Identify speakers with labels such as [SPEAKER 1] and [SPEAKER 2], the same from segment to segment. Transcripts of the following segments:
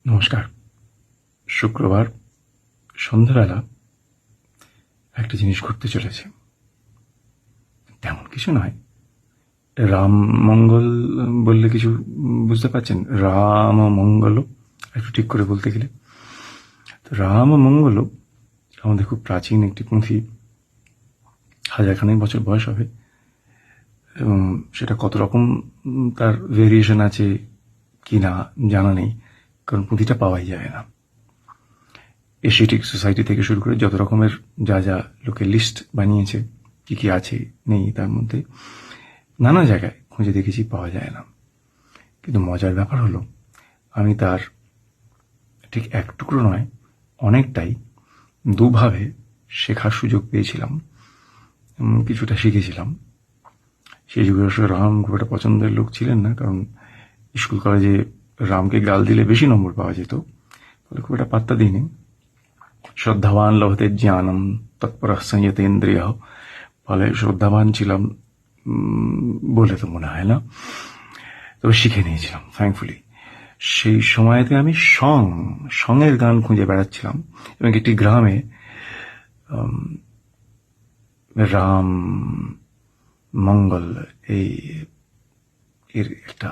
[SPEAKER 1] নমস্কার। শুক্রবার সন্ধ্যাবেলা একটা জিনিস ঘটতে চলেছে। তেমন কিছু নয়। রাম মঙ্গল বললে কিছু বুঝতে পারছেন? রাম মঙ্গল একটু ঠিক করে বলতে গেলে তো রাম মঙ্গল আমাদের খুব প্রাচীন একটি পুঁথি, হাজারখানেক বছর বয়স হবে, এবং সেটা কত রকম তার ভেরিয়েশন আছে কি না জানা নেই, কারণ পুঁথিটা পাওয়াই যায় না। এশিয়াটিক সোসাইটি থেকে শুরু করে যত রকমের যা যা লোকের লিস্ট বানিয়েছে কি কি আছে নেই, তার মধ্যে নানা জায়গায় খুঁজে দেখেছি, পাওয়া যায় না। কিন্তু মজার ব্যাপার হলো, আমি তার ঠিক এক টুকরো নয়, অনেকটাই দুভাবে শেখার সুযোগ পেয়েছিলাম, কিছুটা শিখেছিলাম। সেই যুগে অবশ্য রাম খুব একটা পছন্দের লোক ছিলেন না, কারণ স্কুল কলেজে রামকে গাল দিলে বেশি নম্বর পাওয়া যেত, ফলে খুব একটা পাত্তা দিইনি। শ্রদ্ধাবান লভতে জ্ঞানম তৎপর সংযতেন্দ্রিয়, ফলে শ্রদ্ধাবান ছিলাম বলে তো মনে হয় না, তবে শিখে নিয়েছিলাম থ্যাঙ্কফুলি। সেই সময়তে আমি সঙের গান খুঁজে বেড়াচ্ছিলাম, এবং একটি গ্রামে রাম মঙ্গল এর একটা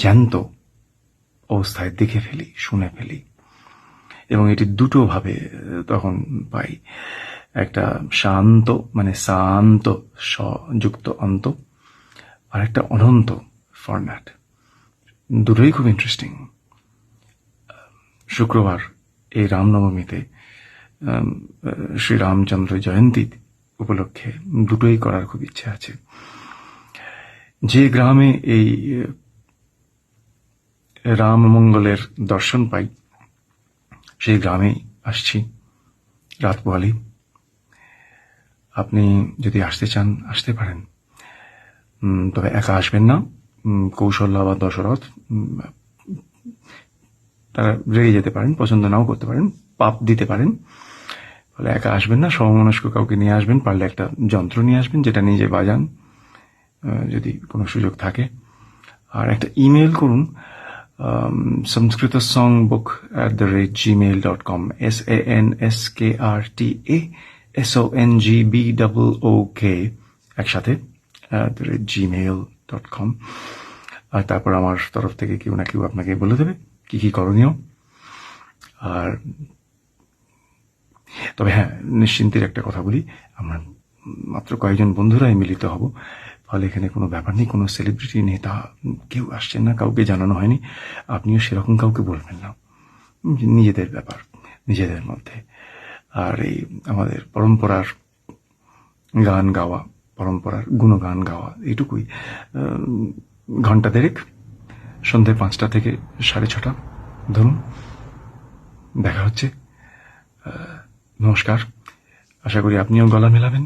[SPEAKER 1] জ্যান্ত অবস্থায় দেখে ফেলি, শুনে ফেলি, এবং এটি দুটো ভাবে তখন পাই। একটা শান্ত, মানে শান্ত যুক্ত অন্ত, আর একটা অনন্ত ফরম্যাট। দুটোই খুব ইন্টারেস্টিং। শুক্রবার এই রামনবমীতে, শ্রী রামচন্দ্র জয়ন্তী উপলক্ষে দুটোই করার খুব ইচ্ছে আছে। যে গ্রামে এই রাম মঙ্গলের দর্শন পাই, সেই গ্রামে আসছি রাত পোহালি। আপনি যদি আসতে চান আসতে পারেন, তবে একা আসবেন না। কৌশল্যা বা দশরথ তারা রেগে যেতে পারেন, পছন্দ নাও করতে পারেন, পাপ দিতে পারেন, ফলে একা আসবেন না। সমমনস্ক কাউকে নিয়ে আসবেন, পারলে একটা যন্ত্র নিয়ে আসবেন যেটা নিজে বাজান, যদি কোনো সুযোগ থাকে। আর একটা ইমেল করুন, samskritasongbook@gmail.com, SANSKRTASONGBOOK একসাথে @gmail.com। আর তারপর আমার তরফ থেকে কেউ না কেউ আপনাকে বলে দেবে কি কি করণীয়। আর তবে হ্যাঁ, নিশ্চিন্তের একটা কথা বলি, আমরা মাত্র কয়েকজন বন্ধুরাই মিলিত হব, ফলে এখানে কোনো ব্যাপার নেই, কোনো সেলিব্রিটি নেতা কেউ আসছেন না, কাউকে জানানো হয়নি। আপনিও সেরকম কাউকে বলবেন না, নিজেদের ব্যাপার নিজেদের মধ্যে। আর এই আমাদের পরম্পরার গান গাওয়া, পরম্পরার গুণগান গাওয়া, এইটুকুই। ঘন্টা দেড়েক, সন্ধ্যে 5টা থেকে 6:30 ধরুন, দেখা হচ্ছে। নমস্কার। আশা করি আপনিও গলা মেলাবেন।